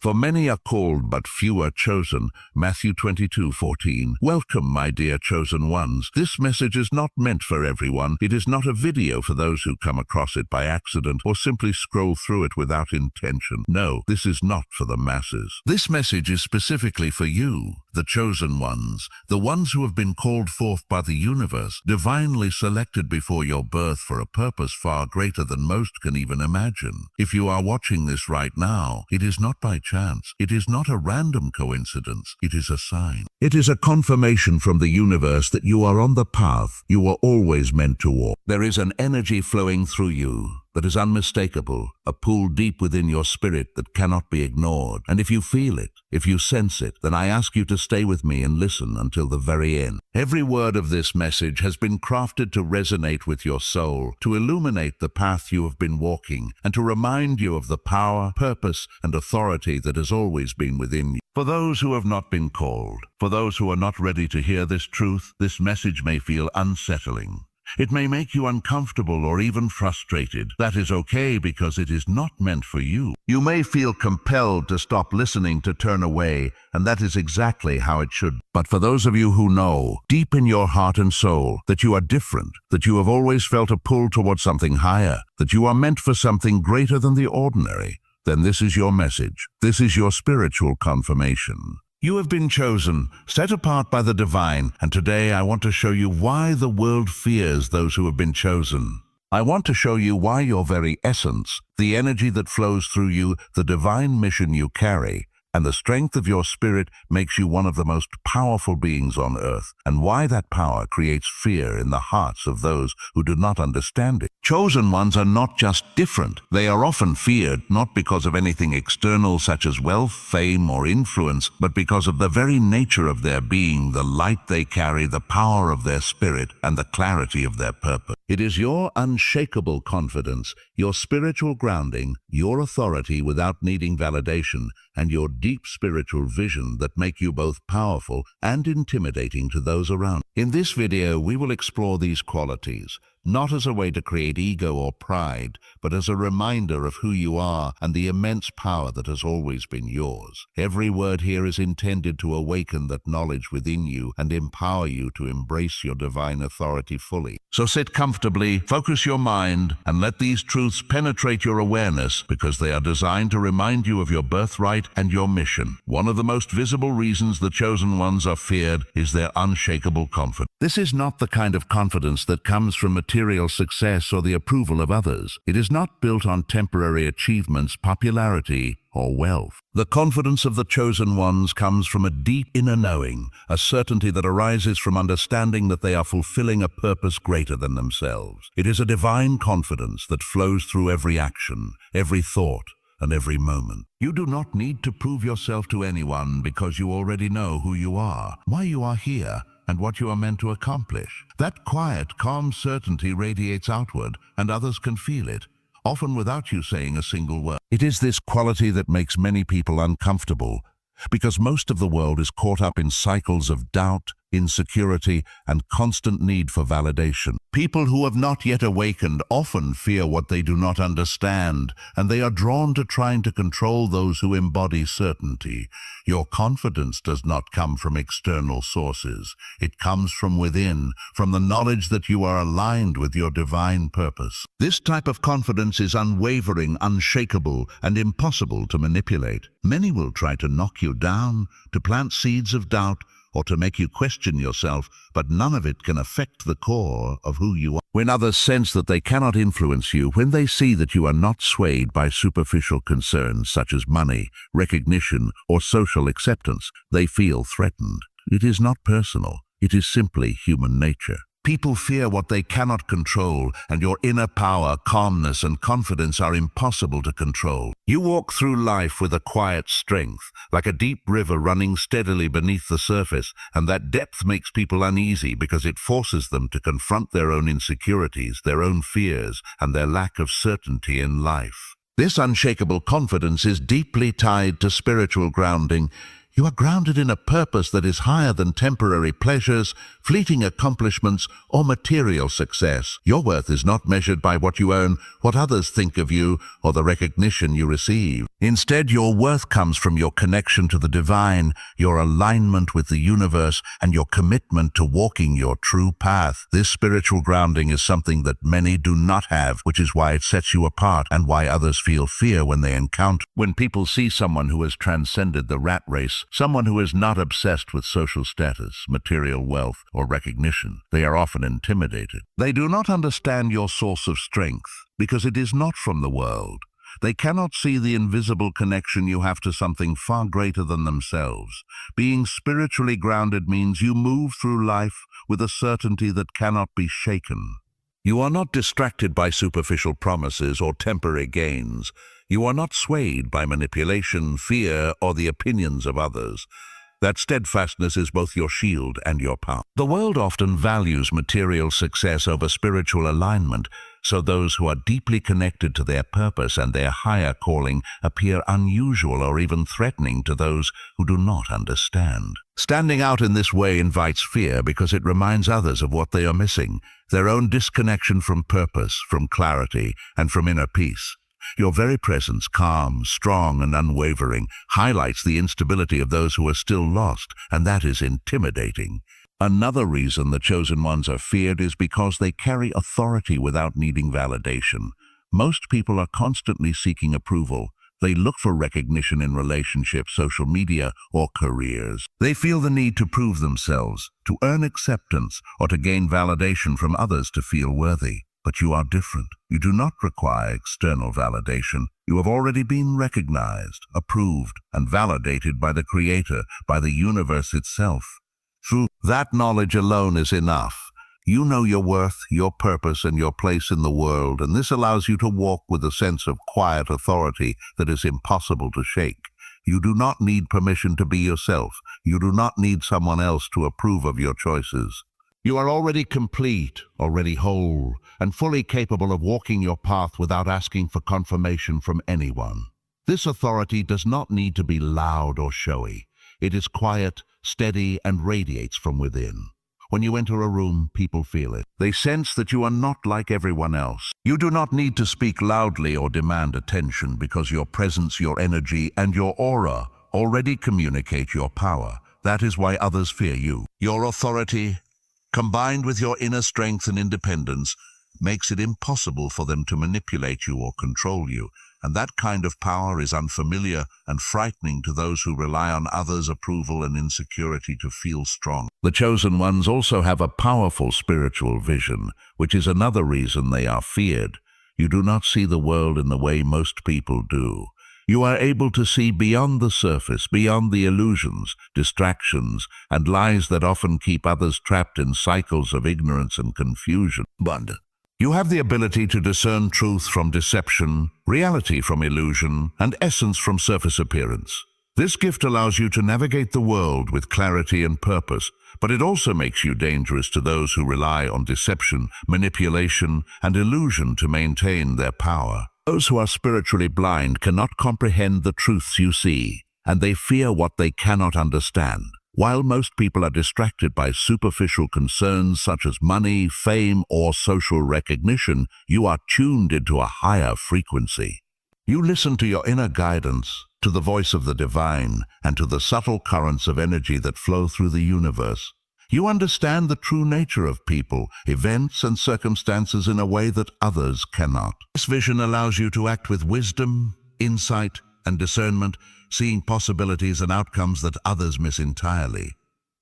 For many are called, but few are chosen. Matthew 22:14. Welcome, my dear chosen ones. This message is not meant for everyone. It is not a video for those who come across it by accident or simply scroll through it without intention. No, this is not for the masses. This message is specifically for you, the chosen ones, the ones who have been called forth by the universe, divinely selected before your birth for a purpose far greater than most can even imagine. If you are watching this right now, it is not by chance. It is not a random coincidence. It is a sign. It is a confirmation from the universe that you are on the path you were always meant to walk. There is an energy flowing through you that is unmistakable, a pull deep within your spirit that cannot be ignored. And if you feel it, if you sense it, then I ask you to stay with me and listen until the very end. Every word of this message has been crafted to resonate with your soul, to illuminate the path you have been walking, and to remind you of the power, purpose, and authority that has always been within you. For those who have not been called, for those who are not ready to hear this truth, this message may feel unsettling. It may make you uncomfortable or even frustrated. That is okay because it is not meant for you. You may feel compelled to stop listening, to turn away, and that is exactly how it should. But for those of you who know, deep in your heart and soul, that you are different, that you have always felt a pull towards something higher, that you are meant for something greater than the ordinary, then this is your message. This is your spiritual confirmation. You have been chosen, set apart by the divine, and today I want to show you why the world fears those who have been chosen. I want to show you why your very essence, the energy that flows through you, the divine mission you carry, and the strength of your spirit makes you one of the most powerful beings on earth, and why that power creates fear in the hearts of those who do not understand it. Chosen ones are not just different. They are often feared, not because of anything external such as wealth, fame, or influence, but because of the very nature of their being, the light they carry, the power of their spirit, and the clarity of their purpose. It is your unshakable confidence, your spiritual grounding, your authority without needing validation, and your deep spiritual vision that make you both powerful and intimidating to those around. In this video, we will explore these qualities, not as a way to create ego or pride, but as a reminder of who you are and the immense power that has always been yours. Every word here is intended to awaken that knowledge within you and empower you to embrace your divine authority fully. So sit comfortably, focus your mind, and let these truths penetrate your awareness, because they are designed to remind you of your birthright and your mission. One of the most visible reasons the chosen ones are feared is their unshakable confidence. This is not the kind of confidence that comes from material success or the approval of others. It is not built on temporary achievements, popularity, or wealth. The confidence of the chosen ones comes from a deep inner knowing, a certainty that arises from understanding that they are fulfilling a purpose greater than themselves. It is a divine confidence that flows through every action, every thought, and every moment. You do not need to prove yourself to anyone because you already know who you are, why you are here, and what you are meant to accomplish. That quiet, calm certainty radiates outward, and others can feel it, often without you saying a single word. It is this quality that makes many people uncomfortable, because most of the world is caught up in cycles of doubt, insecurity, and constant need for validation. People who have not yet awakened often fear what they do not understand, and they are drawn to trying to control those who embody certainty. Your confidence does not come from external sources. It comes from within, from the knowledge that you are aligned with your divine purpose. This type of confidence is unwavering, unshakable, and impossible to manipulate. Many will try to knock you down, to plant seeds of doubt, or to make you question yourself, but none of it can affect the core of who you are. When others sense that they cannot influence you, when they see that you are not swayed by superficial concerns such as money, recognition, or social acceptance, they feel threatened. It is not personal. It is simply human nature. People fear what they cannot control, and your inner power, calmness, and confidence are impossible to control. You walk through life with a quiet strength, like a deep river running steadily beneath the surface, and that depth makes people uneasy because it forces them to confront their own insecurities, their own fears, and their lack of certainty in life. This unshakable confidence is deeply tied to spiritual grounding. You are grounded in a purpose that is higher than temporary pleasures, fleeting accomplishments, or material success. Your worth is not measured by what you own, what others think of you, or the recognition you receive. Instead, your worth comes from your connection to the divine, your alignment with the universe, and your commitment to walking your true path. This spiritual grounding is something that many do not have, which is why it sets you apart and why others feel fear when they encounter. When people see someone who has transcended the rat race, someone who is not obsessed with social status, material wealth, or recognition, they are often intimidated. They do not understand your source of strength because it is not from the world. They cannot see the invisible connection you have to something far greater than themselves. Being spiritually grounded means you move through life with a certainty that cannot be shaken. You are not distracted by superficial promises or temporary gains. You are not swayed by manipulation, fear, or the opinions of others. That steadfastness is both your shield and your power. The world often values material success over spiritual alignment, so those who are deeply connected to their purpose and their higher calling appear unusual or even threatening to those who do not understand. Standing out in this way invites fear because it reminds others of what they are missing, their own disconnection from purpose, from clarity, and from inner peace. Your very presence, calm, strong, and unwavering, highlights the instability of those who are still lost, and that is intimidating. Another reason the chosen ones are feared is because they carry authority without needing validation. Most people are constantly seeking approval. They look for recognition in relationships, social media, or careers. They feel the need to prove themselves, to earn acceptance, or to gain validation from others to feel worthy. But you are different. You do not require external validation. You have already been recognized, approved, and validated by the Creator, by the universe itself. Through that knowledge alone is enough. You know your worth, your purpose, and your place in the world, and this allows you to walk with a sense of quiet authority that is impossible to shake. You do not need permission to be yourself. You do not need someone else to approve of your choices. You are already complete, already whole, and fully capable of walking your path without asking for confirmation from anyone. This authority does not need to be loud or showy. It is quiet, steady, and radiates from within. When you enter a room, people feel it. They sense that you are not like everyone else. You do not need to speak loudly or demand attention because your presence, your energy, and your aura already communicate your power. That is why others fear you. Your authority, combined with your inner strength and independence, makes it impossible for them to manipulate you or control you. And that kind of power is unfamiliar and frightening to those who rely on others' approval and insecurity to feel strong. The chosen ones also have a powerful spiritual vision, which is another reason they are feared. You do not see the world in the way most people do. You are able to see beyond the surface, beyond the illusions, distractions, and lies that often keep others trapped in cycles of ignorance and confusion. But you have the ability to discern truth from deception, reality from illusion, and essence from surface appearance. This gift allows you to navigate the world with clarity and purpose, but it also makes you dangerous to those who rely on deception, manipulation, and illusion to maintain their power. Those who are spiritually blind cannot comprehend the truths you see, and they fear what they cannot understand. While most people are distracted by superficial concerns such as money, fame, or social recognition, you are tuned into a higher frequency. You listen to your inner guidance, to the voice of the divine, and to the subtle currents of energy that flow through the universe. You understand the true nature of people, events, and circumstances in a way that others cannot. This vision allows you to act with wisdom, insight, and discernment, seeing possibilities and outcomes that others miss entirely.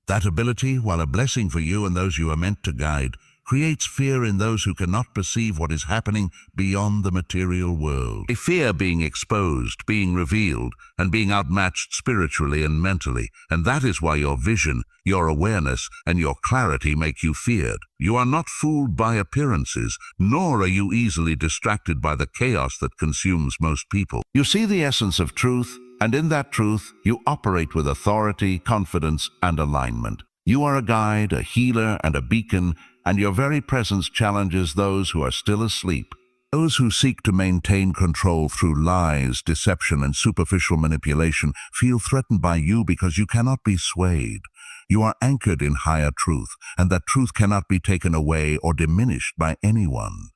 That ability, while a blessing for you and those you are meant to guide, creates fear in those who cannot perceive what is happening beyond the material world. They fear being exposed, being revealed, and being outmatched spiritually and mentally, and that is why your vision, your awareness, and your clarity make you feared. You are not fooled by appearances, nor are you easily distracted by the chaos that consumes most people. You see the essence of truth, and in that truth, you operate with authority, confidence, and alignment. You are a guide, a healer, and a beacon, and your very presence challenges those who are still asleep. Those who seek to maintain control through lies, deception, and superficial manipulation feel threatened by you because you cannot be swayed. You are anchored in higher truth, and that truth cannot be taken away or diminished by anyone.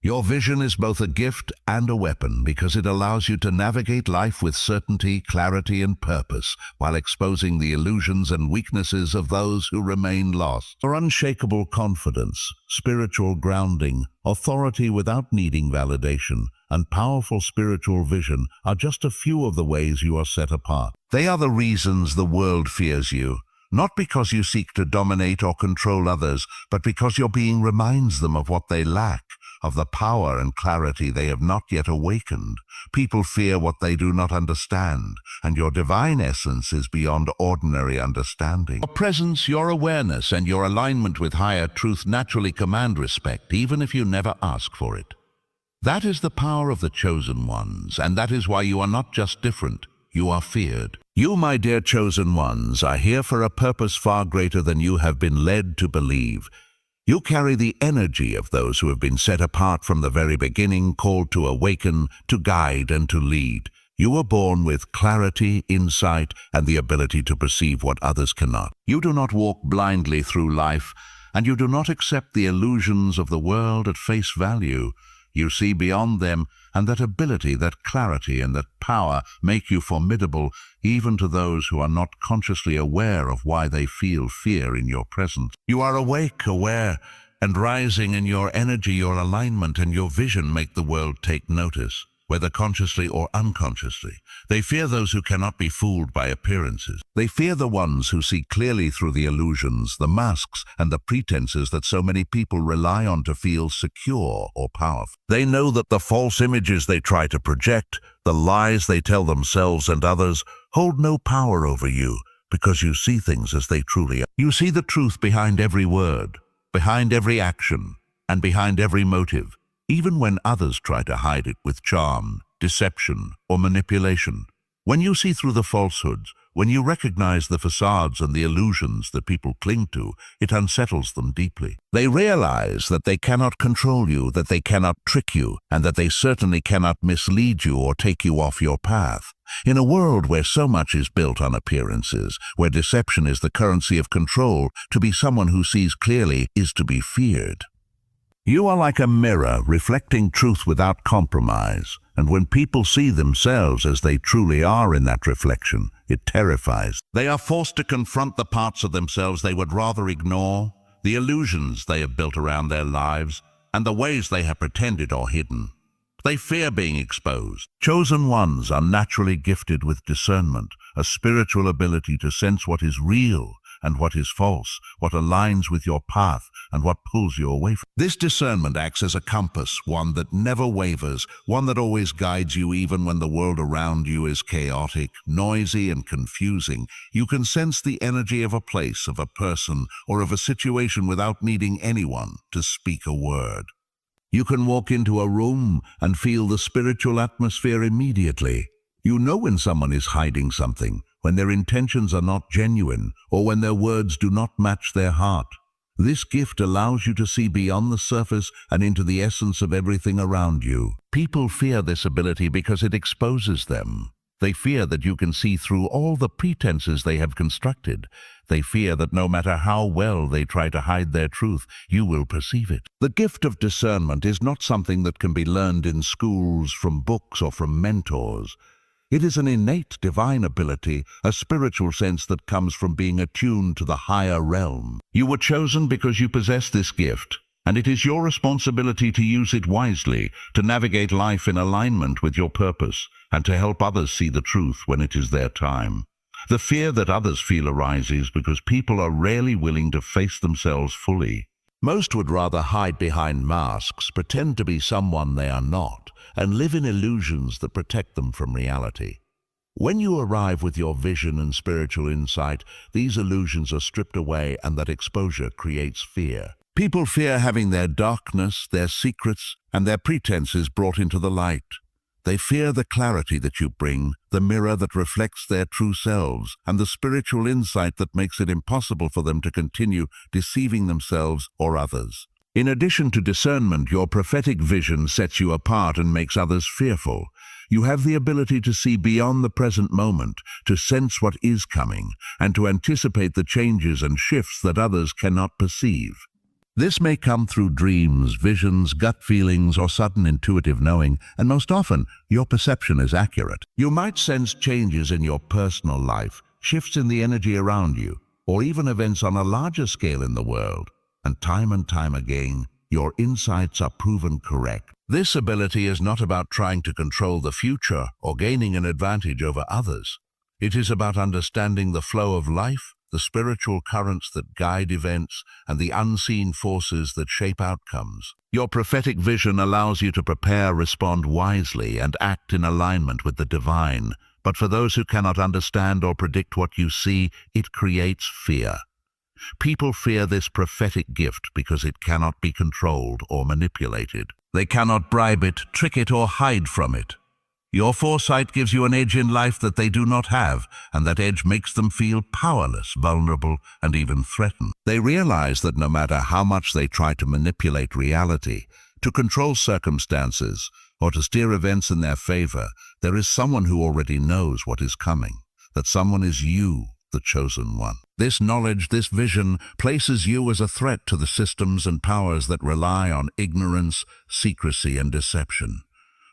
Your vision is both a gift and a weapon because it allows you to navigate life with certainty, clarity, and purpose while exposing the illusions and weaknesses of those who remain lost. Your unshakable confidence, spiritual grounding, authority without needing validation, and powerful spiritual vision are just a few of the ways you are set apart. They are the reasons the world fears you. Not because you seek to dominate or control others, but because your being reminds them of what they lack, of the power and clarity they have not yet awakened. People fear what they do not understand, and your divine essence is beyond ordinary understanding. Your presence, your awareness, and your alignment with higher truth naturally command respect, even if you never ask for it. That is the power of the chosen ones, and that is why you are not just different, you are feared. You, my dear chosen ones, are here for a purpose far greater than you have been led to believe. You carry the energy of those who have been set apart from the very beginning, called to awaken, to guide, and to lead. You were born with clarity, insight, and the ability to perceive what others cannot. You do not walk blindly through life, and you do not accept the illusions of the world at face value. You see beyond them, and that ability, that clarity, and that power make you formidable even to those who are not consciously aware of why they feel fear in your presence. You are awake, aware, and rising in your energy. Your alignment and your vision make the world take notice, whether consciously or unconsciously. They fear those who cannot be fooled by appearances. They fear the ones who see clearly through the illusions, the masks, and the pretenses that so many people rely on to feel secure or powerful. They know that the false images they try to project, the lies they tell themselves and others, hold no power over you because you see things as they truly are. You see the truth behind every word, behind every action, and behind every motive, even when others try to hide it with charm, deception, or manipulation. When you see through the falsehoods, when you recognize the facades and the illusions that people cling to, it unsettles them deeply. They realize that they cannot control you, that they cannot trick you, and that they certainly cannot mislead you or take you off your path. In a world where so much is built on appearances, where deception is the currency of control, to be someone who sees clearly is to be feared. You are like a mirror reflecting truth without compromise, and when people see themselves as they truly are in that reflection, it terrifies. They are forced to confront the parts of themselves they would rather ignore, the illusions they have built around their lives, and the ways they have pretended or hidden. They fear being exposed. Chosen ones are naturally gifted with discernment, a spiritual ability to sense what is real and what is false, what aligns with your path, and what pulls you away from. This discernment acts as a compass, one that never wavers, one that always guides you even when the world around you is chaotic, noisy, and confusing. You can sense the energy of a place, of a person, or of a situation without needing anyone to speak a word. You can walk into a room and feel the spiritual atmosphere immediately. You know when someone is hiding something, when their intentions are not genuine, or when their words do not match their heart. This gift allows you to see beyond the surface and into the essence of everything around you. People fear this ability because it exposes them. They fear that you can see through all the pretenses they have constructed. They fear that no matter how well they try to hide their truth, you will perceive it. The gift of discernment is not something that can be learned in schools, from books, or from mentors. It is an innate divine ability, a spiritual sense that comes from being attuned to the higher realm. You were chosen because you possess this gift, and it is your responsibility to use it wisely, to navigate life in alignment with your purpose, and to help others see the truth when it is their time. The fear that others feel arises because people are rarely willing to face themselves fully. Most would rather hide behind masks, pretend to be someone they are not, and live in illusions that protect them from reality. When you arrive with your vision and spiritual insight, these illusions are stripped away, and that exposure creates fear. People fear having their darkness, their secrets, and their pretenses brought into the light. They fear the clarity that you bring, the mirror that reflects their true selves, and the spiritual insight that makes it impossible for them to continue deceiving themselves or others. In addition to discernment, your prophetic vision sets you apart and makes others fearful. You have the ability to see beyond the present moment, to sense what is coming, and to anticipate the changes and shifts that others cannot perceive. This may come through dreams, visions, gut feelings, or sudden intuitive knowing, and most often, your perception is accurate. You might sense changes in your personal life, shifts in the energy around you, or even events on a larger scale in the world. And time again, your insights are proven correct. This ability is not about trying to control the future or gaining an advantage over others. It is about understanding the flow of life, the spiritual currents that guide events, and the unseen forces that shape outcomes. Your prophetic vision allows you to prepare, respond wisely, and act in alignment with the divine. But for those who cannot understand or predict what you see, it creates fear. People fear this prophetic gift because it cannot be controlled or manipulated. They cannot bribe it, trick it, or hide from it. Your foresight gives you an edge in life that they do not have, and that edge makes them feel powerless, vulnerable, and even threatened. They realize that no matter how much they try to manipulate reality, to control circumstances, or to steer events in their favor, there is someone who already knows what is coming. That someone is you, the chosen one. This knowledge, this vision, places you as a threat to the systems and powers that rely on ignorance, secrecy, and deception.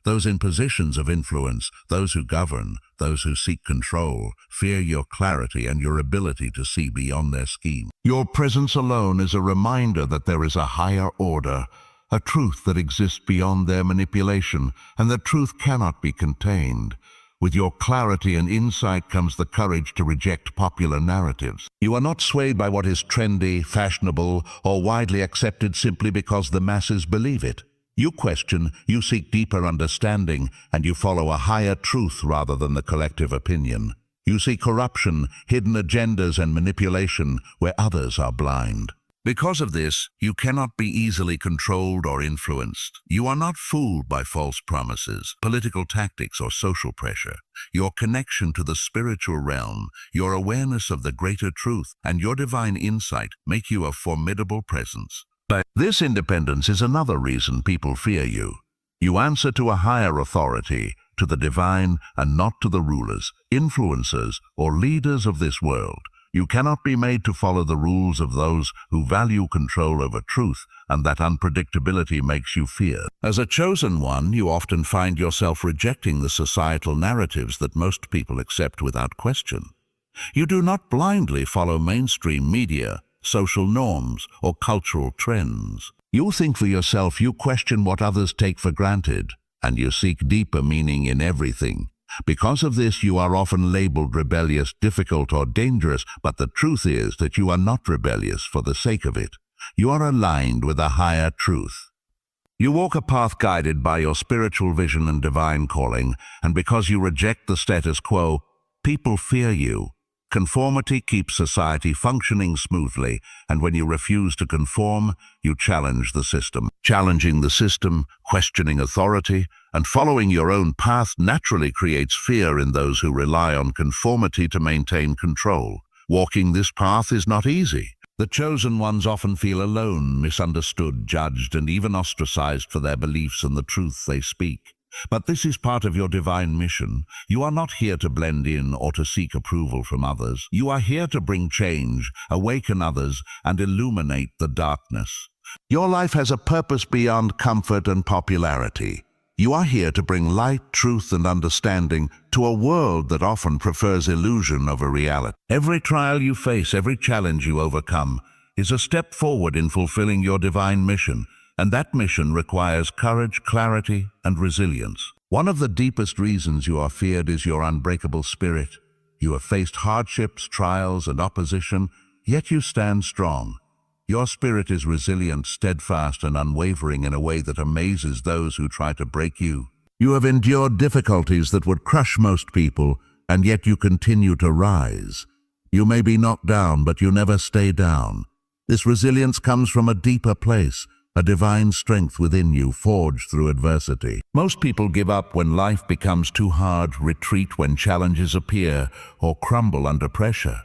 Those in positions of influence, those who govern, those who seek control, fear your clarity and your ability to see beyond their scheme. Your presence alone is a reminder that there is a higher order, a truth that exists beyond their manipulation, and that truth cannot be contained. With your clarity and insight comes the courage to reject popular narratives. You are not swayed by what is trendy, fashionable, or widely accepted simply because the masses believe it. You question, you seek deeper understanding, and you follow a higher truth rather than the collective opinion. You see corruption, hidden agendas, and manipulation where others are blind. Because of this, you cannot be easily controlled or influenced. You are not fooled by false promises, political tactics, or social pressure. Your connection to the spiritual realm, your awareness of the greater truth, and your divine insight make you a formidable presence. But this independence is another reason people fear you. You answer to a higher authority, to the divine, and not to the rulers, influencers, or leaders of this world. You cannot be made to follow the rules of those who value control over truth, and that unpredictability makes you feared. As a chosen one, you often find yourself rejecting the societal narratives that most people accept without question. You do not blindly follow mainstream media, social norms, or cultural trends. You think for yourself, you question what others take for granted, and you seek deeper meaning in everything. Because of this, you are often labeled rebellious, difficult, or dangerous, but the truth is that you are not rebellious for the sake of it. You are aligned with a higher truth. You walk a path guided by your spiritual vision and divine calling, and because you reject the status quo, people fear you. Conformity keeps society functioning smoothly, and when you refuse to conform, you challenge the system. Challenging the system, questioning authority, and following your own path naturally creates fear in those who rely on conformity to maintain control. Walking this path is not easy. The chosen ones often feel alone, misunderstood, judged, and even ostracized for their beliefs and the truth they speak. But this is part of your divine mission. You are not here to blend in or to seek approval from others. You are here to bring change, awaken others, and illuminate the darkness. Your life has a purpose beyond comfort and popularity. You are here to bring light, truth, and understanding to a world that often prefers illusion over reality. Every trial you face, every challenge you overcome, is a step forward in fulfilling your divine mission. And that mission requires courage, clarity, and resilience. One of the deepest reasons you are feared is your unbreakable spirit. You have faced hardships, trials, and opposition, yet you stand strong. Your spirit is resilient, steadfast, and unwavering in a way that amazes those who try to break you. You have endured difficulties that would crush most people, and yet you continue to rise. You may be knocked down, but you never stay down. This resilience comes from a deeper place, a divine strength within you forged through adversity. Most people give up when life becomes too hard, retreat when challenges appear, or crumble under pressure.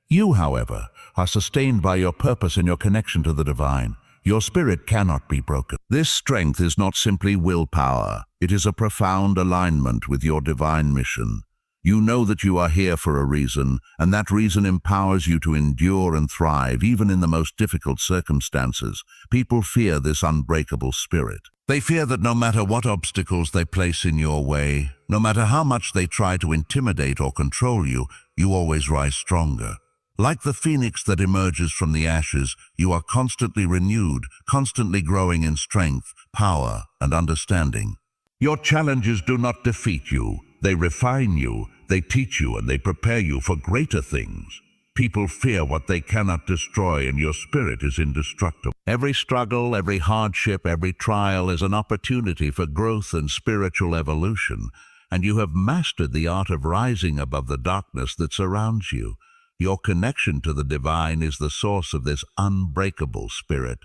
You, however, are sustained by your purpose and your connection to the divine. Your spirit cannot be broken. This strength is not simply willpower. It is a profound alignment with your divine mission. You know that you are here for a reason, and that reason empowers you to endure and thrive, even in the most difficult circumstances. People fear this unbreakable spirit. They fear that no matter what obstacles they place in your way, no matter how much they try to intimidate or control you, you always rise stronger. Like the phoenix that emerges from the ashes, you are constantly renewed, constantly growing in strength, power, and understanding. Your challenges do not defeat you. They refine you, they teach you, and they prepare you for greater things. People fear what they cannot destroy, and your spirit is indestructible. Every struggle, every hardship, every trial is an opportunity for growth and spiritual evolution, and you have mastered the art of rising above the darkness that surrounds you. Your connection to the divine is the source of this unbreakable spirit.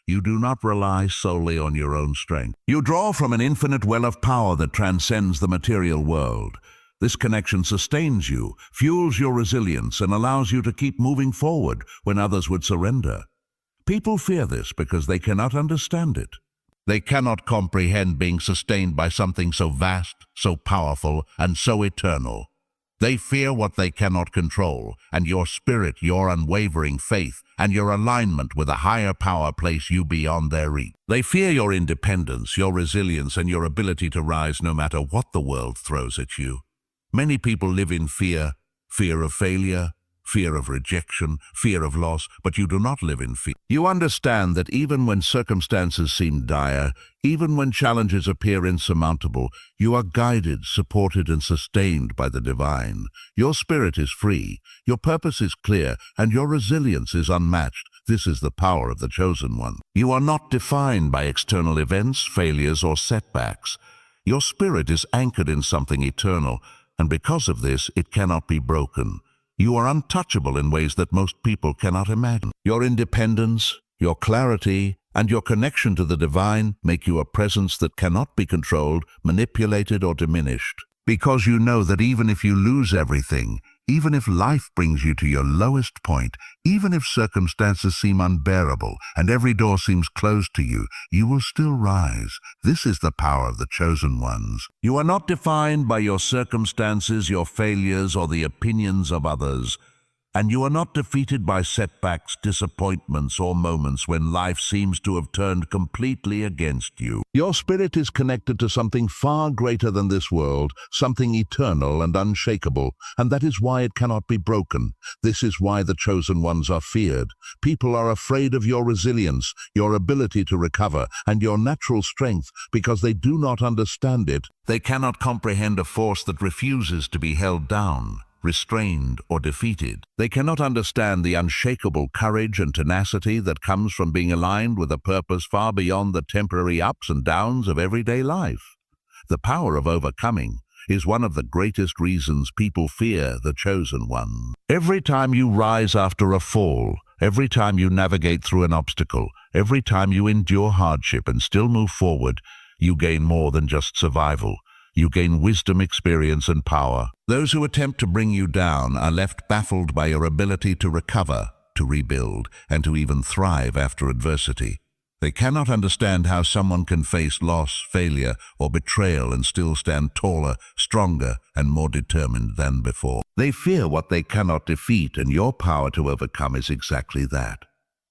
You do not rely solely on your own strength. You draw from an infinite well of power that transcends the material world. This connection sustains you, fuels your resilience, and allows you to keep moving forward when others would surrender. People fear this because they cannot understand it. They cannot comprehend being sustained by something so vast, so powerful, and so eternal. They fear what they cannot control, and your spirit, your unwavering faith, and your alignment with a higher power place you beyond their reach. They fear your independence, your resilience, and your ability to rise no matter what the world throws at you. Many people live in fear, fear of failure, fear of rejection, fear of loss, but you do not live in fear. You understand that even when circumstances seem dire, even when challenges appear insurmountable, you are guided, supported, and sustained by the divine. Your spirit is free, your purpose is clear, and your resilience is unmatched. This is the power of the chosen one. You are not defined by external events, failures, or setbacks. Your spirit is anchored in something eternal, and because of this, it cannot be broken. You are untouchable in ways that most people cannot imagine. Your independence, your clarity, and your connection to the divine make you a presence that cannot be controlled, manipulated, or diminished. Because you know that even if you lose everything, even if life brings you to your lowest point, even if circumstances seem unbearable and every door seems closed to you, you will still rise. This is the power of the chosen ones. You are not defined by your circumstances, your failures, or the opinions of others. And you are not defeated by setbacks, disappointments, or moments when life seems to have turned completely against you. Your spirit is connected to something far greater than this world, something eternal and unshakable, and that is why it cannot be broken. This is why the chosen ones are feared. People are afraid of your resilience, your ability to recover, and your natural strength because they do not understand it. They cannot comprehend a force that refuses to be held down, restrained, or defeated. They cannot understand the unshakable courage and tenacity that comes from being aligned with a purpose far beyond the temporary ups and downs of everyday life. The power of overcoming is one of the greatest reasons people fear the chosen one. Every time you rise after a fall, every time you navigate through an obstacle, every time you endure hardship and still move forward, you gain more than just survival. You gain wisdom, experience, and power. Those who attempt to bring you down are left baffled by your ability to recover, to rebuild, and to even thrive after adversity. They cannot understand how someone can face loss, failure, or betrayal and still stand taller, stronger, and more determined than before. They fear what they cannot defeat, and your power to overcome is exactly that.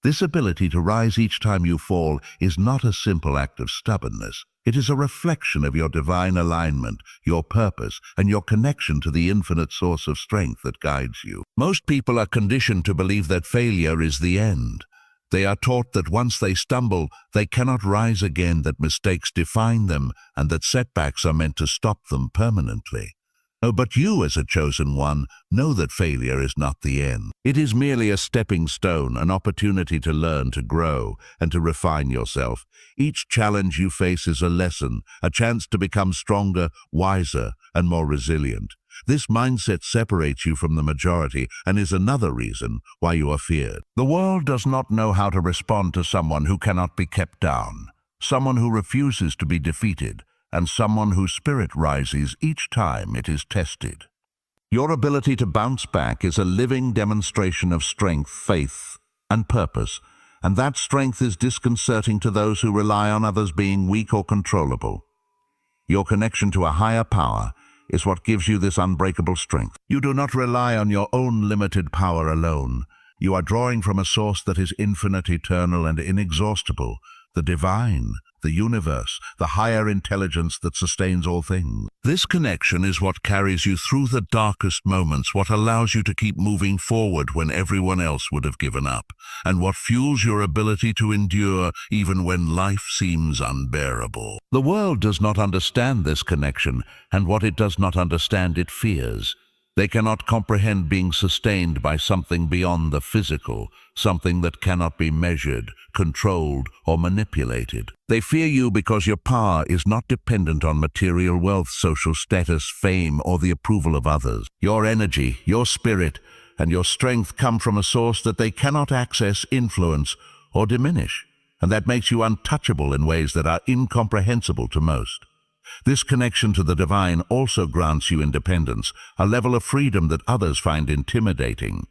This ability to rise each time you fall is not a simple act of stubbornness. It is a reflection of your divine alignment, your purpose, and your connection to the infinite source of strength that guides you. Most people are conditioned to believe that failure is the end. They are taught that once they stumble, they cannot rise again, that mistakes define them, and that setbacks are meant to stop them permanently. Oh, but you, as a chosen one, know that failure is not the end. It is merely a stepping stone, an opportunity to learn, to grow, and to refine yourself. Each challenge you face is a lesson, a chance to become stronger, wiser, and more resilient. This mindset separates you from the majority and is another reason why you are feared. The world does not know how to respond to someone who cannot be kept down, someone who refuses to be defeated, and someone whose spirit rises each time it is tested. Your ability to bounce back is a living demonstration of strength, faith, and purpose, and that strength is disconcerting to those who rely on others being weak or controllable. Your connection to a higher power is what gives you this unbreakable strength. You do not rely on your own limited power alone. You are drawing from a source that is infinite, eternal, and inexhaustible, the divine, the universe, the higher intelligence that sustains all things. This connection is what carries you through the darkest moments, what allows you to keep moving forward when everyone else would have given up, and what fuels your ability to endure even when life seems unbearable. The world does not understand this connection, and what it does not understand it fears. They cannot comprehend being sustained by something beyond the physical, something that cannot be measured, controlled, or manipulated. They fear you because your power is not dependent on material wealth, social status, fame, or the approval of others. Your energy, your spirit, and your strength come from a source that they cannot access, influence, or diminish, and that makes you untouchable in ways that are incomprehensible to most. This connection to the divine also grants you independence, a level of freedom that others find intimidating.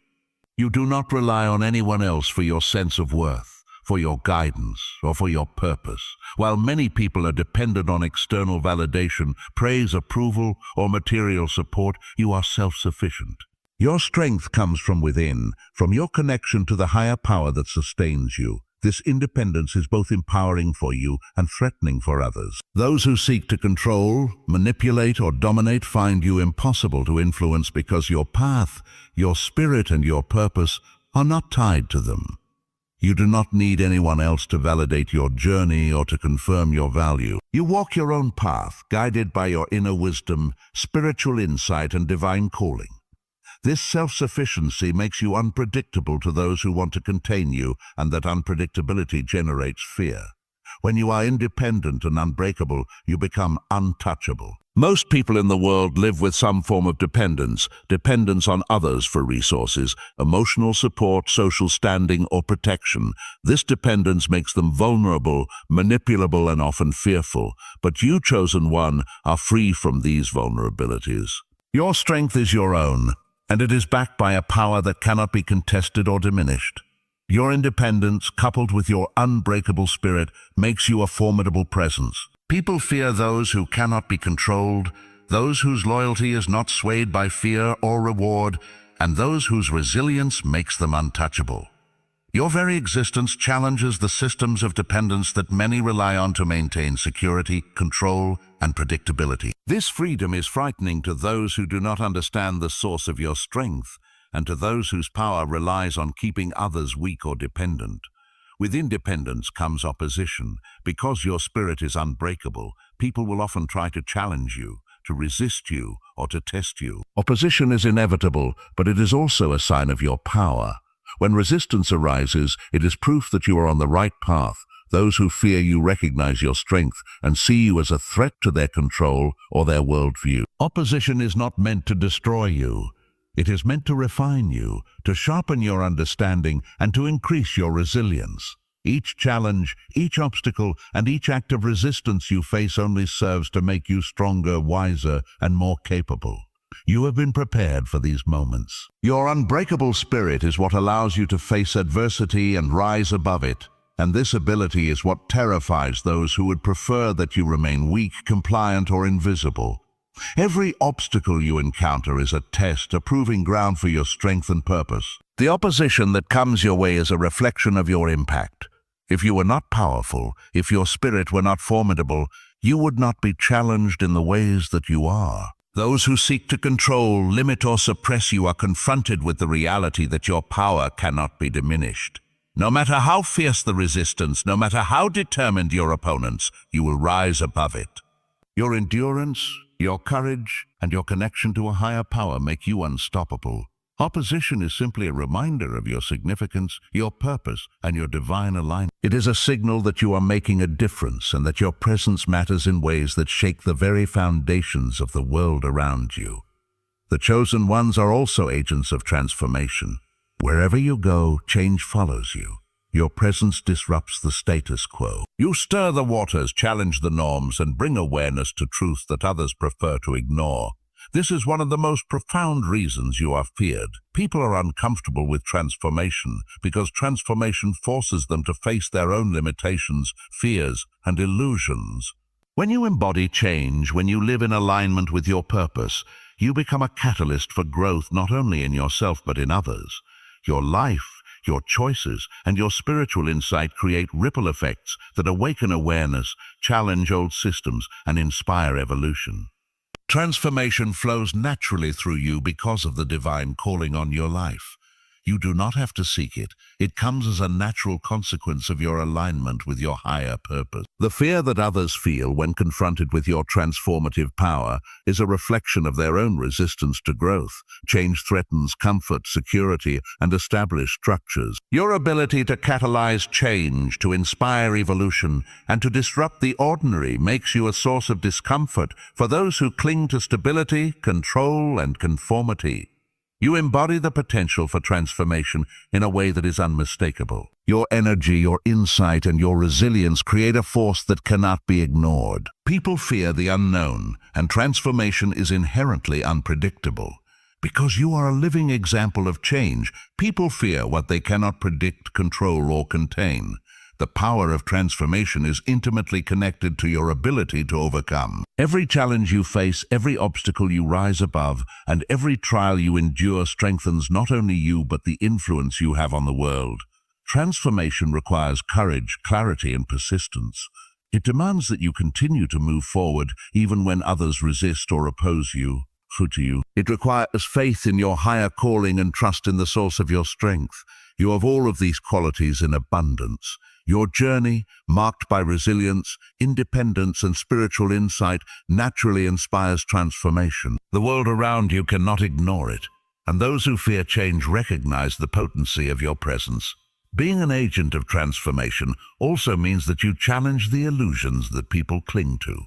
You do not rely on anyone else for your sense of worth, for your guidance, or for your purpose. While many people are dependent on external validation, praise, approval, or material support, you are self-sufficient. Your strength comes from within, from your connection to the higher power that sustains you. This independence is both empowering for you and threatening for others. Those who seek to control, manipulate, or dominate find you impossible to influence because your path, your spirit, and your purpose are not tied to them. You do not need anyone else to validate your journey or to confirm your value. You walk your own path, guided by your inner wisdom, spiritual insight, and divine calling. This self-sufficiency makes you unpredictable to those who want to contain you, and that unpredictability generates fear. When you are independent and unbreakable, you become untouchable. Most people in the world live with some form of dependence on others for resources, emotional support, social standing, or protection. This dependence makes them vulnerable, manipulable, and often fearful. But you, chosen one, are free from these vulnerabilities. Your strength is your own, and it is backed by a power that cannot be contested or diminished. Your independence, coupled with your unbreakable spirit, makes you a formidable presence. People fear those who cannot be controlled, those whose loyalty is not swayed by fear or reward, and those whose resilience makes them untouchable. Your very existence challenges the systems of dependence that many rely on to maintain security, control, and predictability. This freedom is frightening to those who do not understand the source of your strength, and to those whose power relies on keeping others weak or dependent. With independence comes opposition. Because your spirit is unbreakable, people will often try to challenge you, to resist you, or to test you. Opposition is inevitable, but it is also a sign of your power. When resistance arises, it is proof that you are on the right path. Those who fear you recognize your strength and see you as a threat to their control or their worldview. Opposition is not meant to destroy you. It is meant to refine you, to sharpen your understanding, and to increase your resilience. Each challenge, each obstacle, and each act of resistance you face only serves to make you stronger, wiser, and more capable. You have been prepared for these moments. Your unbreakable spirit is what allows you to face adversity and rise above it. And this ability is what terrifies those who would prefer that you remain weak, compliant, or invisible. Every obstacle you encounter is a test, a proving ground for your strength and purpose. The opposition that comes your way is a reflection of your impact. If you were not powerful, if your spirit were not formidable, you would not be challenged in the ways that you are. Those who seek to control, limit, or suppress you are confronted with the reality that your power cannot be diminished. No matter how fierce the resistance, no matter how determined your opponents, you will rise above it. Your endurance, your courage, and your connection to a higher power make you unstoppable. Opposition is simply a reminder of your significance, your purpose, and your divine alignment. It is a signal that you are making a difference and that your presence matters in ways that shake the very foundations of the world around you. The chosen ones are also agents of transformation. Wherever you go, change follows you. Your presence disrupts the status quo. You stir the waters, challenge the norms, and bring awareness to truths that others prefer to ignore. This is one of the most profound reasons you are feared. People are uncomfortable with transformation because transformation forces them to face their own limitations, fears, and illusions. When you embody change, when you live in alignment with your purpose, you become a catalyst for growth not only in yourself but in others. Your life, your choices, and your spiritual insight create ripple effects that awaken awareness, challenge old systems, and inspire evolution. Transformation flows naturally through you because of the divine calling on your life. You do not have to seek it. It comes as a natural consequence of your alignment with your higher purpose. The fear that others feel when confronted with your transformative power is a reflection of their own resistance to growth. Change threatens comfort, security, and established structures. Your ability to catalyze change, to inspire evolution, and to disrupt the ordinary makes you a source of discomfort for those who cling to stability, control, and conformity. You embody the potential for transformation in a way that is unmistakable. Your energy, your insight, and your resilience create a force that cannot be ignored. People fear the unknown, and transformation is inherently unpredictable. Because you are a living example of change, people fear what they cannot predict, control, or contain. The power of transformation is intimately connected to your ability to overcome. Every challenge you face, every obstacle you rise above, and every trial you endure strengthens not only you but the influence you have on the world. Transformation requires courage, clarity, and persistence. It demands that you continue to move forward even when others resist or oppose you. It requires faith in your higher calling and trust in the source of your strength. You have all of these qualities in abundance. Your journey, marked by resilience, independence, and spiritual insight, naturally inspires transformation. The world around you cannot ignore it, and those who fear change recognize the potency of your presence. Being an agent of transformation also means that you challenge the illusions that people cling to.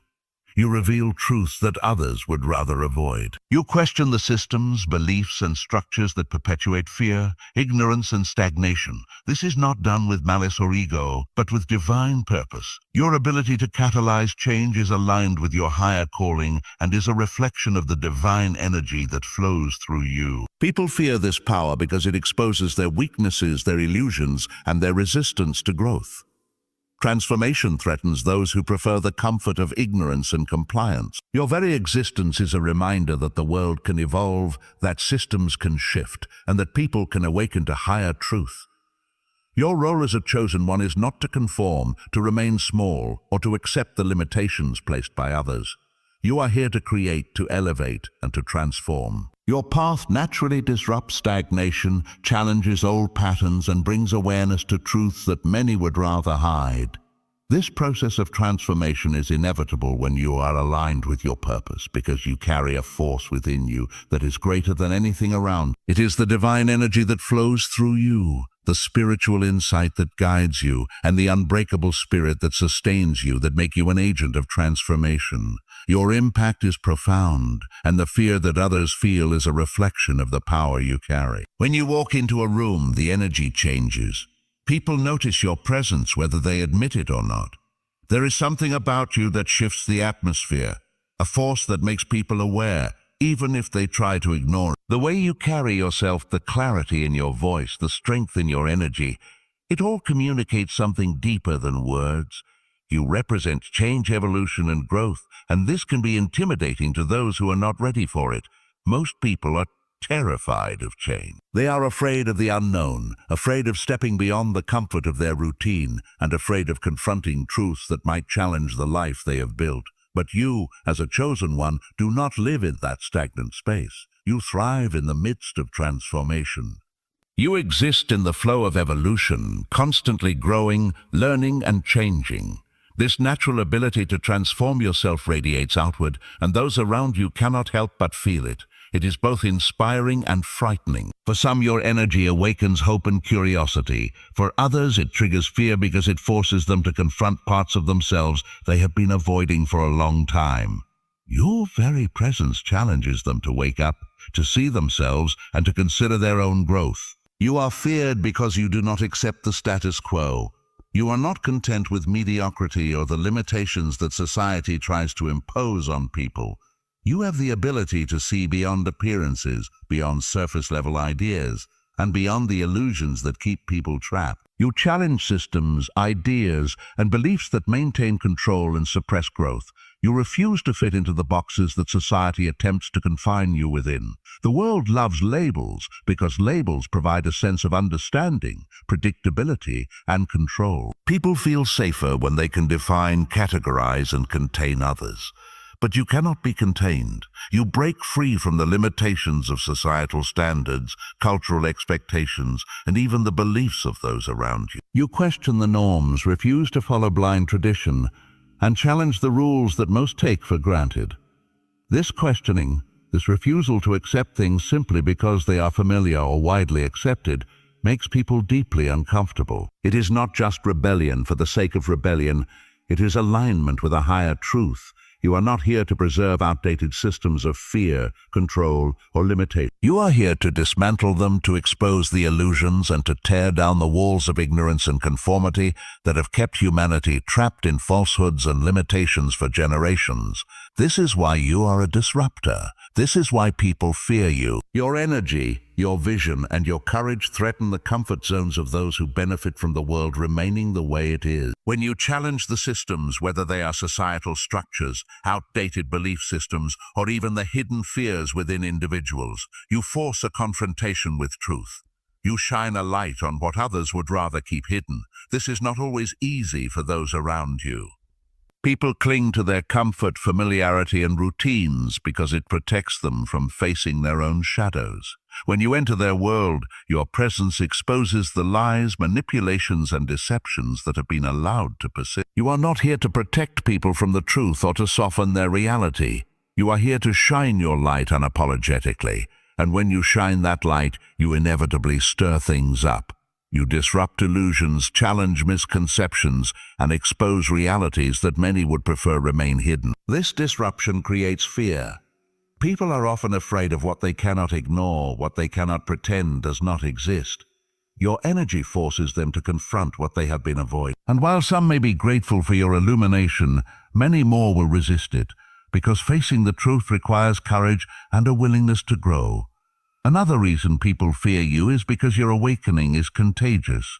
You reveal truths that others would rather avoid. You question the systems, beliefs, and structures that perpetuate fear, ignorance, and stagnation. This is not done with malice or ego, but with divine purpose. Your ability to catalyze change is aligned with your higher calling and is a reflection of the divine energy that flows through you. People fear this power because it exposes their weaknesses, their illusions, and their resistance to growth. Transformation threatens those who prefer the comfort of ignorance and compliance. Your very existence is a reminder that the world can evolve, that systems can shift, and that people can awaken to higher truth. Your role as a chosen one is not to conform, to remain small, or to accept the limitations placed by others. You are here to create, to elevate, and to transform. Your path naturally disrupts stagnation, challenges old patterns, and brings awareness to truths that many would rather hide. This process of transformation is inevitable when you are aligned with your purpose, because you carry a force within you that is greater than anything around. It is the divine energy that flows through you, the spiritual insight that guides you, and the unbreakable spirit that sustains you that make you an agent of transformation. Your impact is profound, and the fear that others feel is a reflection of the power you carry. When you walk into a room, the energy changes. People notice your presence whether they admit it or not. There is something about you that shifts the atmosphere, a force that makes people aware, even if they try to ignore it. The way you carry yourself, the clarity in your voice, the strength in your energy, it all communicates something deeper than words. You represent change, evolution, and growth, and this can be intimidating to those who are not ready for it. Most people are terrified of change. They are afraid of the unknown, afraid of stepping beyond the comfort of their routine, and afraid of confronting truths that might challenge the life they have built. But you, as a chosen one, do not live in that stagnant space. You thrive in the midst of transformation. You exist in the flow of evolution, constantly growing, learning, and changing. This natural ability to transform yourself radiates outward, and those around you cannot help but feel it. It is both inspiring and frightening. For some, your energy awakens hope and curiosity. For others, it triggers fear because it forces them to confront parts of themselves they have been avoiding for a long time. Your very presence challenges them to wake up, to see themselves, and to consider their own growth. You are feared because you do not accept the status quo. You are not content with mediocrity or the limitations that society tries to impose on people. You have the ability to see beyond appearances, beyond surface-level ideas, and beyond the illusions that keep people trapped. You challenge systems, ideas, and beliefs that maintain control and suppress growth. You refuse to fit into the boxes that society attempts to confine you within. The world loves labels because labels provide a sense of understanding, predictability, and control. People feel safer when they can define, categorize, and contain others. But you cannot be contained. You break free from the limitations of societal standards, cultural expectations, and even the beliefs of those around you. You question the norms, refuse to follow blind tradition, and challenge the rules that most take for granted. This questioning, this refusal to accept things simply because they are familiar or widely accepted, makes people deeply uncomfortable. It is not just rebellion for the sake of rebellion. It is alignment with a higher truth. You are not here to preserve outdated systems of fear, control, or limitation. You are here to dismantle them, to expose the illusions, and to tear down the walls of ignorance and conformity that have kept humanity trapped in falsehoods and limitations for generations. This is why you are a disruptor. This is why people fear you. Your energy, your vision, and your courage threaten the comfort zones of those who benefit from the world remaining the way it is. When you challenge the systems, whether they are societal structures, outdated belief systems, or even the hidden fears within individuals, you force a confrontation with truth. You shine a light on what others would rather keep hidden. This is not always easy for those around you. People cling to their comfort, familiarity, and routines because it protects them from facing their own shadows. When you enter their world, your presence exposes the lies, manipulations, and deceptions that have been allowed to persist. You are not here to protect people from the truth or to soften their reality. You are here to shine your light unapologetically. And when you shine that light, you inevitably stir things up. You disrupt illusions, challenge misconceptions, and expose realities that many would prefer remain hidden. This disruption creates fear. People are often afraid of what they cannot ignore, what they cannot pretend does not exist. Your energy forces them to confront what they have been avoiding. And while some may be grateful for your illumination, many more will resist it, because facing the truth requires courage and a willingness to grow. Another reason people fear you is because your awakening is contagious.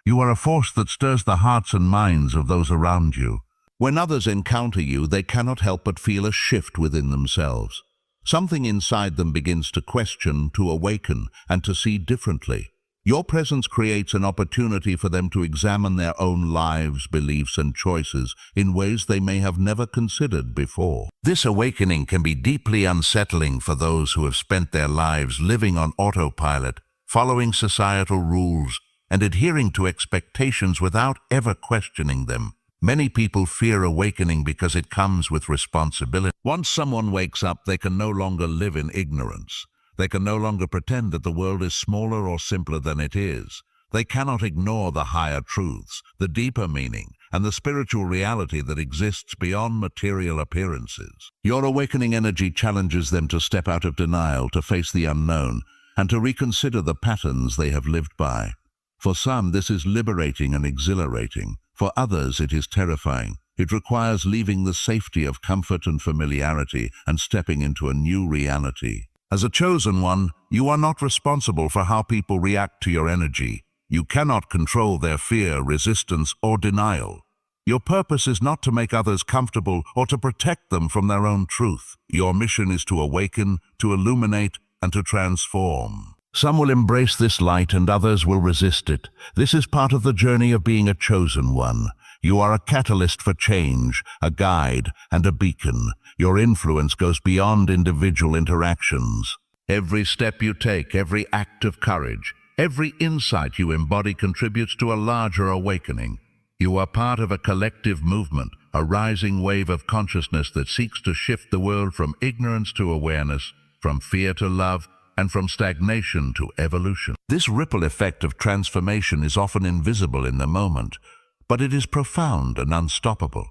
You are a force that stirs the hearts and minds of those around you. When others encounter you, they cannot help but feel a shift within themselves. Something inside them begins to question, to awaken, and to see differently. Your presence creates an opportunity for them to examine their own lives, beliefs, and choices in ways they may have never considered before. This awakening can be deeply unsettling for those who have spent their lives living on autopilot, following societal rules, and adhering to expectations without ever questioning them. Many people fear awakening because it comes with responsibility. Once someone wakes up, they can no longer live in ignorance. They can no longer pretend that the world is smaller or simpler than it is. They cannot ignore the higher truths, the deeper meaning, and the spiritual reality that exists beyond material appearances. Your awakening energy challenges them to step out of denial, to face the unknown, and to reconsider the patterns they have lived by. For some, this is liberating and exhilarating. For others, it is terrifying. It requires leaving the safety of comfort and familiarity and stepping into a new reality. As a chosen one, you are not responsible for how people react to your energy. You cannot control their fear, resistance, or denial. Your purpose is not to make others comfortable or to protect them from their own truth. Your mission is to awaken, to illuminate, and to transform. Some will embrace this light and others will resist it. This is part of the journey of being a chosen one. You are a catalyst for change, a guide, and a beacon. Your influence goes beyond individual interactions. Every step you take, every act of courage, every insight you embody contributes to a larger awakening. You are part of a collective movement, a rising wave of consciousness that seeks to shift the world from ignorance to awareness, from fear to love, and from stagnation to evolution. This ripple effect of transformation is often invisible in the moment, but it is profound and unstoppable.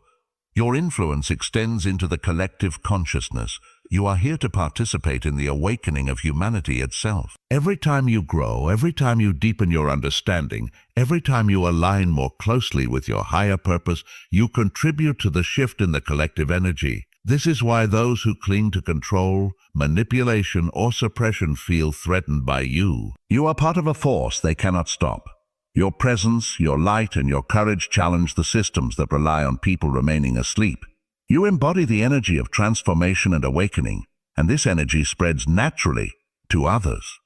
Your influence extends into the collective consciousness. You are here to participate in the awakening of humanity itself. Every time you grow, every time you deepen your understanding, every time you align more closely with your higher purpose, you contribute to the shift in the collective energy. This is why those who cling to control, manipulation, or suppression feel threatened by you. You are part of a force they cannot stop. Your presence, your light, and your courage challenge the systems that rely on people remaining asleep. You embody the energy of transformation and awakening, and this energy spreads naturally to others.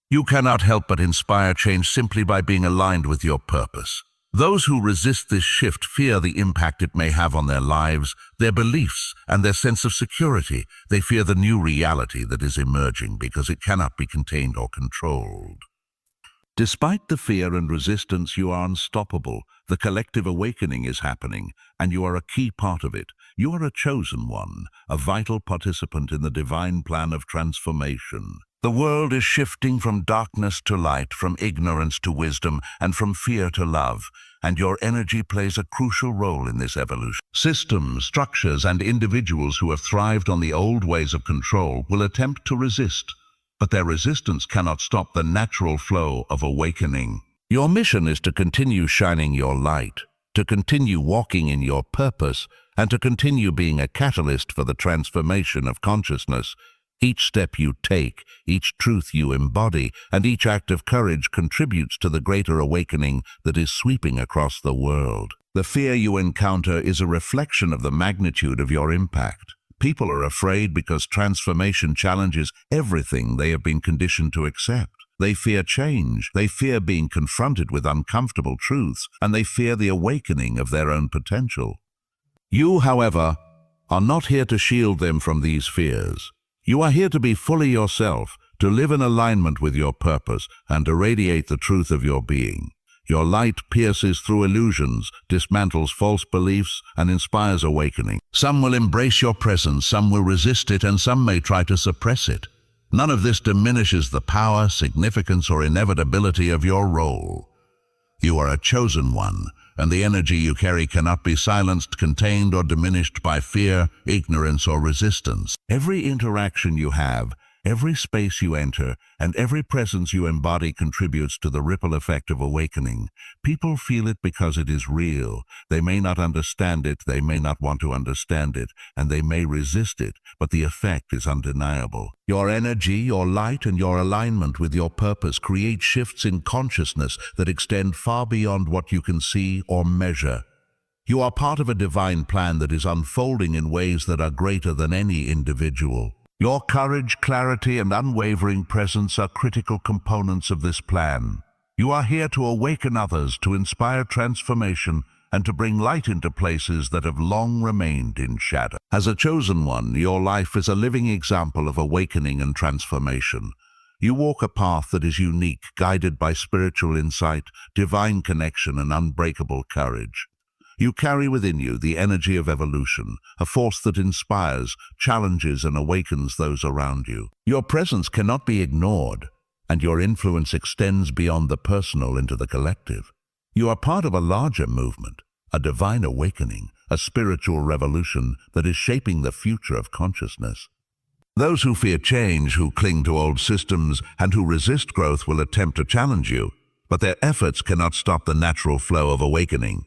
You cannot help but inspire change simply by being aligned with your purpose. Those who resist this shift fear the impact it may have on their lives, their beliefs, and their sense of security. They fear the new reality that is emerging because it cannot be contained or controlled. Despite the fear and resistance, you are unstoppable. The collective awakening is happening, and you are a key part of it. You are a chosen one, a vital participant in the divine plan of transformation. The world is shifting from darkness to light, from ignorance to wisdom, and from fear to love, and your energy plays a crucial role in this evolution. Systems, structures, and individuals who have thrived on the old ways of control will attempt to resist, but their resistance cannot stop the natural flow of awakening. Your mission is to continue shining your light, to continue walking in your purpose, and to continue being a catalyst for the transformation of consciousness. Each step you take, each truth you embody, and each act of courage contributes to the greater awakening that is sweeping across the world. The fear you encounter is a reflection of the magnitude of your impact. People are afraid because transformation challenges everything they have been conditioned to accept. They fear change, they fear being confronted with uncomfortable truths, and they fear the awakening of their own potential. You, however, are not here to shield them from these fears. You are here to be fully yourself, to live in alignment with your purpose, and to radiate the truth of your being. Your light pierces through illusions, dismantles false beliefs, and inspires awakening. Some will embrace your presence, some will resist it, and some may try to suppress it. None of this diminishes the power, significance, or inevitability of your role. You are a chosen one, and the energy you carry cannot be silenced, contained, or diminished by fear, ignorance, or resistance. Every interaction you have, every space you enter, and every presence you embody contributes to the ripple effect of awakening. People feel it because it is real. They may not understand it, they may not want to understand it, and they may resist it, but the effect is undeniable. Your energy, your light, and your alignment with your purpose create shifts in consciousness that extend far beyond what you can see or measure. You are part of a divine plan that is unfolding in ways that are greater than any individual. Your courage, clarity, and unwavering presence are critical components of this plan. You are here to awaken others, to inspire transformation, and to bring light into places that have long remained in shadow. As a chosen one, your life is a living example of awakening and transformation. You walk a path that is unique, guided by spiritual insight, divine connection, and unbreakable courage. You carry within you the energy of evolution, a force that inspires, challenges, and awakens those around you. Your presence cannot be ignored, and your influence extends beyond the personal into the collective. You are part of a larger movement, a divine awakening, a spiritual revolution that is shaping the future of consciousness. Those who fear change, who cling to old systems, and who resist growth will attempt to challenge you, but their efforts cannot stop the natural flow of awakening.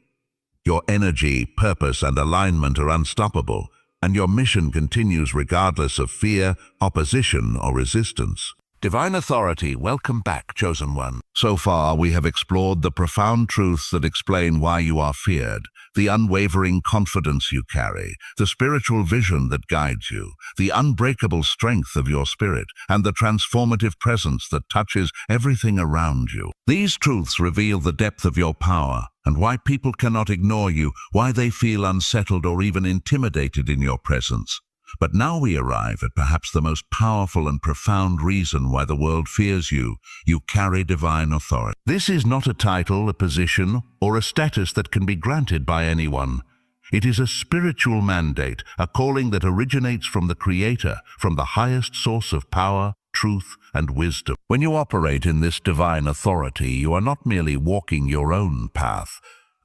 Your energy, purpose, and alignment are unstoppable, and your mission continues regardless of fear, opposition, or resistance. Divine Authority, welcome back, Chosen One. So far, we have explored the profound truths that explain why you are feared, the unwavering confidence you carry, the spiritual vision that guides you, the unbreakable strength of your spirit, and the transformative presence that touches everything around you. These truths reveal the depth of your power and why people cannot ignore you, why they feel unsettled or even intimidated in your presence. But now we arrive at perhaps the most powerful and profound reason why the world fears you. You carry divine authority. This is not a title, a position, or a status that can be granted by anyone. It is a spiritual mandate, a calling that originates from the Creator, from the highest source of power, truth, and wisdom. When you operate in this divine authority, you are not merely walking your own path.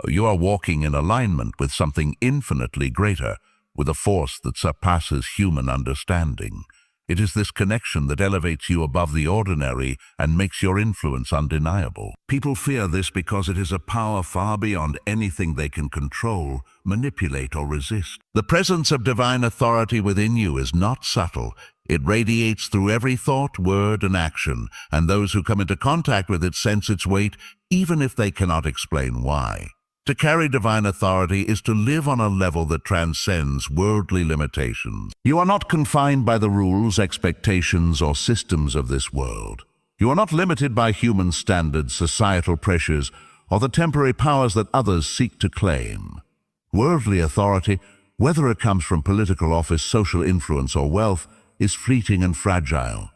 You are walking in alignment with something infinitely greater, with a force that surpasses human understanding. It is this connection that elevates you above the ordinary and makes your influence undeniable. People fear this because it is a power far beyond anything they can control, manipulate, or resist. The presence of divine authority within you is not subtle. It radiates through every thought, word, and action, and those who come into contact with it sense its weight, even if they cannot explain why. To carry divine authority is to live on a level that transcends worldly limitations. You are not confined by the rules, expectations, or systems of this world. You are not limited by human standards, societal pressures, or the temporary powers that others seek to claim. Worldly authority, whether it comes from political office, social influence, or wealth, is fleeting and fragile.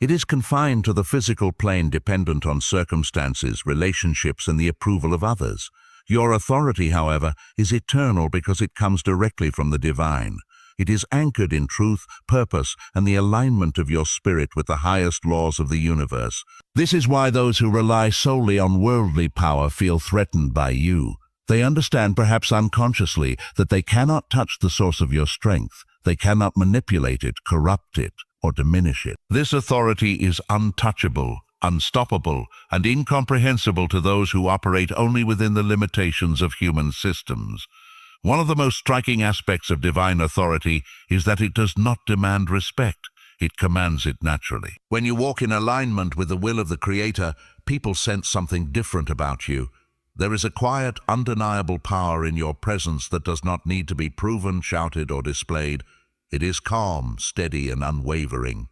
It is confined to the physical plane, dependent on circumstances, relationships, and the approval of others. Your authority, however, is eternal because it comes directly from the divine. It is anchored in truth, purpose, and the alignment of your spirit with the highest laws of the universe. This is why those who rely solely on worldly power feel threatened by you. They understand, perhaps unconsciously, that they cannot touch the source of your strength. They cannot manipulate it, corrupt it, or diminish it. This authority is untouchable, unstoppable, and incomprehensible to those who operate only within the limitations of human systems. One of the most striking aspects of divine authority is that it does not demand respect. It commands it naturally. When you walk in alignment with the will of the Creator, people sense something different about you. There is a quiet, undeniable power in your presence that does not need to be proven, shouted, or displayed. It is calm, steady, and unwavering.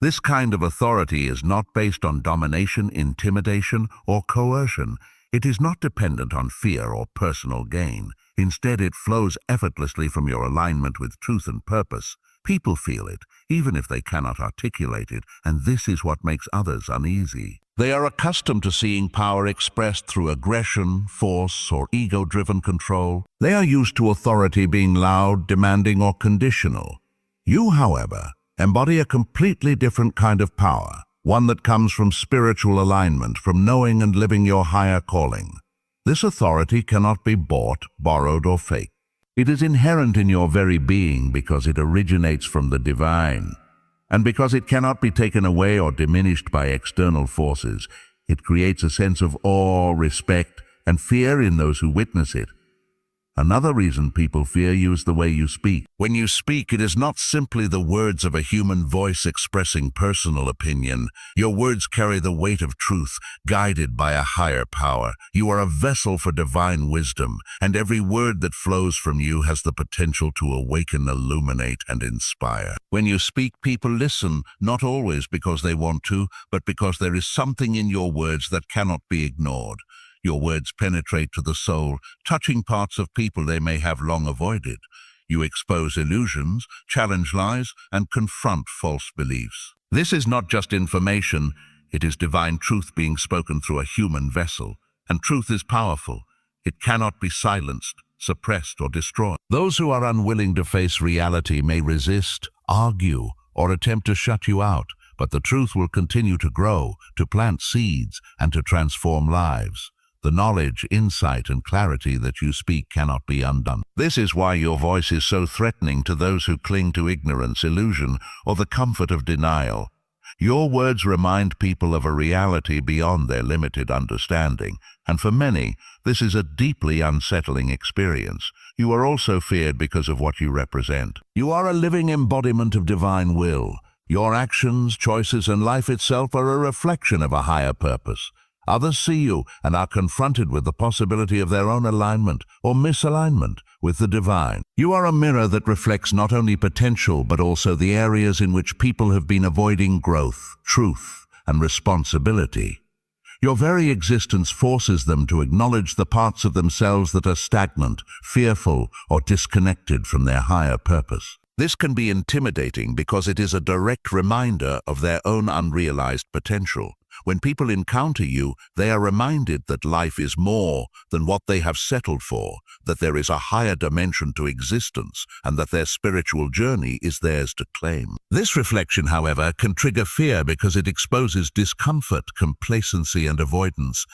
This kind of authority is not based on domination, intimidation, or coercion. It is not dependent on fear or personal gain. Instead, it flows effortlessly from your alignment with truth and purpose. People feel it, even if they cannot articulate it, and this is what makes others uneasy. They are accustomed to seeing power expressed through aggression, force, or ego-driven control. They are used to authority being loud, demanding, or conditional. You, however, embody a completely different kind of power, one that comes from spiritual alignment, from knowing and living your higher calling. This authority cannot be bought, borrowed, or faked. It is inherent in your very being because it originates from the divine. And because it cannot be taken away or diminished by external forces, it creates a sense of awe, respect, and fear in those who witness it. Another reason people fear you is the way you speak. When you speak, it is not simply the words of a human voice expressing personal opinion. Your words carry the weight of truth, guided by a higher power. You are a vessel for divine wisdom, and every word that flows from you has the potential to awaken, illuminate, and inspire. When you speak, people listen, not always because they want to, but because there is something in your words that cannot be ignored. Your words penetrate to the soul, touching parts of people they may have long avoided. You expose illusions, challenge lies, and confront false beliefs. This is not just information, it is divine truth being spoken through a human vessel. And truth is powerful. It cannot be silenced, suppressed, or destroyed. Those who are unwilling to face reality may resist, argue, or attempt to shut you out, but the truth will continue to grow, to plant seeds, and to transform lives. The knowledge, insight, and clarity that you speak cannot be undone. This is why your voice is so threatening to those who cling to ignorance, illusion, or the comfort of denial. Your words remind people of a reality beyond their limited understanding, and for many, this is a deeply unsettling experience. You are also feared because of what you represent. You are a living embodiment of divine will. Your actions, choices, and life itself are a reflection of a higher purpose. Others see you and are confronted with the possibility of their own alignment or misalignment with the divine. You are a mirror that reflects not only potential but also the areas in which people have been avoiding growth, truth, and responsibility. Your very existence forces them to acknowledge the parts of themselves that are stagnant, fearful, or disconnected from their higher purpose. This can be intimidating because it is a direct reminder of their own unrealized potential. When people encounter you, they are reminded that life is more than what they have settled for, that there is a higher dimension to existence, and that their spiritual journey is theirs to claim. This reflection, however, can trigger fear because it exposes discomfort, complacency, and avoidance.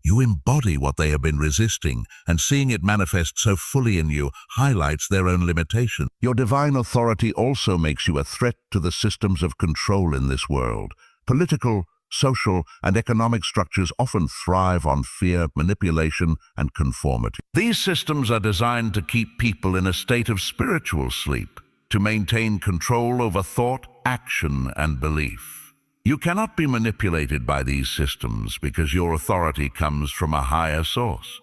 You embody what they have been resisting, and seeing it manifest so fully in you highlights their own limitation. Your divine authority also makes you a threat to the systems of control in this world. Political, social, and economic structures often thrive on fear, manipulation, and conformity. These systems are designed to keep people in a state of spiritual sleep, to maintain control over thought, action, and belief. You cannot be manipulated by these systems because your authority comes from a higher source.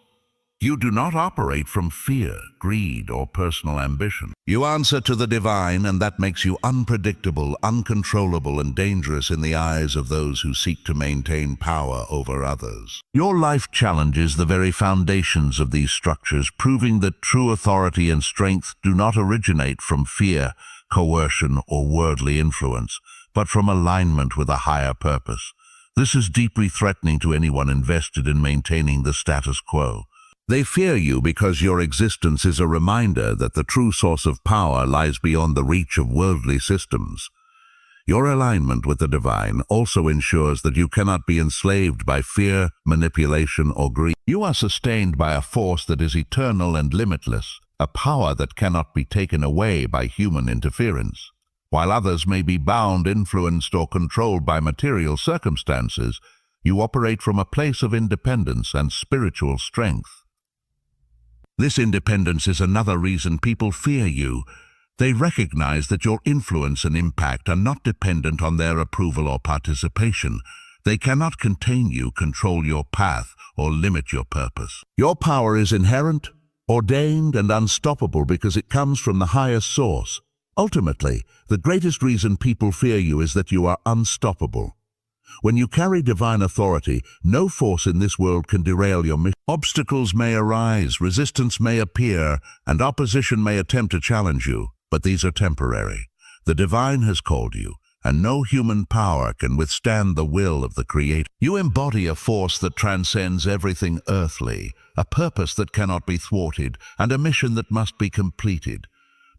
You do not operate from fear, greed, or personal ambition. You answer to the divine, and that makes you unpredictable, uncontrollable, and dangerous in the eyes of those who seek to maintain power over others. Your life challenges the very foundations of these structures, proving that true authority and strength do not originate from fear, coercion, or worldly influence, but from alignment with a higher purpose. This is deeply threatening to anyone invested in maintaining the status quo. They fear you because your existence is a reminder that the true source of power lies beyond the reach of worldly systems. Your alignment with the divine also ensures that you cannot be enslaved by fear, manipulation, or greed. You are sustained by a force that is eternal and limitless, a power that cannot be taken away by human interference. While others may be bound, influenced, or controlled by material circumstances, you operate from a place of independence and spiritual strength. This independence is another reason people fear you. They recognize that your influence and impact are not dependent on their approval or participation. They cannot contain you, control your path, or limit your purpose. Your power is inherent, ordained, and unstoppable because it comes from the highest source. Ultimately, the greatest reason people fear you is that you are unstoppable. When you carry divine authority, no force in this world can derail your mission. Obstacles may arise, resistance may appear, and opposition may attempt to challenge you, but these are temporary. The divine has called you, and no human power can withstand the will of the Creator. You embody a force that transcends everything earthly, a purpose that cannot be thwarted, and a mission that must be completed.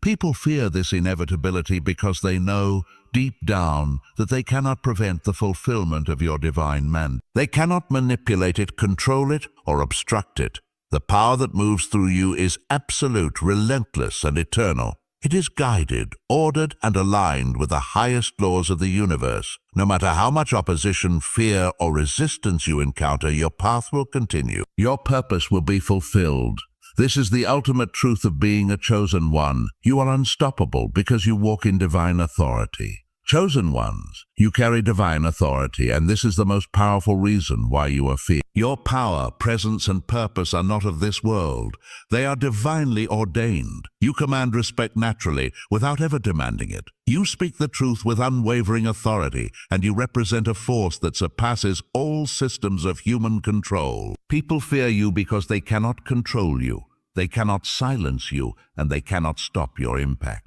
People fear this inevitability because they know, deep down, that they cannot prevent the fulfillment of your divine mandate. They cannot manipulate it, control it, or obstruct it. The power that moves through you is absolute, relentless, and eternal. It is guided, ordered, and aligned with the highest laws of the universe. No matter how much opposition, fear, or resistance you encounter, your path will continue. Your purpose will be fulfilled. This is the ultimate truth of being a chosen one. You are unstoppable because you walk in divine authority. Chosen ones, you carry divine authority, and this is the most powerful reason why you are feared. Your power, presence, and purpose are not of this world. They are divinely ordained. You command respect naturally, without ever demanding it. You speak the truth with unwavering authority, and you represent a force that surpasses all systems of human control. People fear you because they cannot control you. They cannot silence you, and they cannot stop your impact.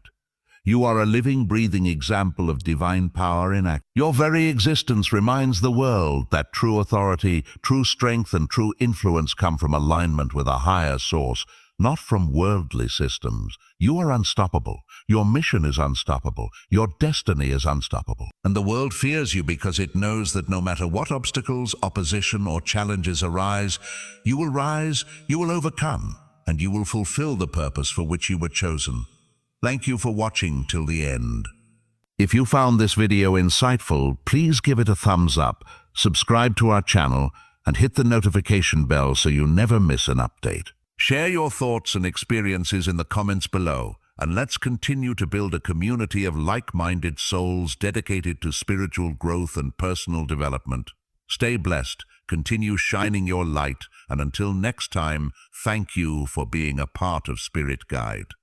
You are a living, breathing example of divine power in action. Your very existence reminds the world that true authority, true strength, and true influence come from alignment with a higher source, not from worldly systems. You are unstoppable. Your mission is unstoppable. Your destiny is unstoppable. And the world fears you because it knows that no matter what obstacles, opposition, or challenges arise, you will overcome, and you will fulfill the purpose for which you were chosen. Thank you for watching till the end. If you found this video insightful, please give it a thumbs up, subscribe to our channel, and hit the notification bell so you never miss an update. Share your thoughts and experiences in the comments below, and let's continue to build a community of like-minded souls dedicated to spiritual growth and personal development. Stay blessed, continue shining your light, and until next time, thank you for being a part of Spirit Guide.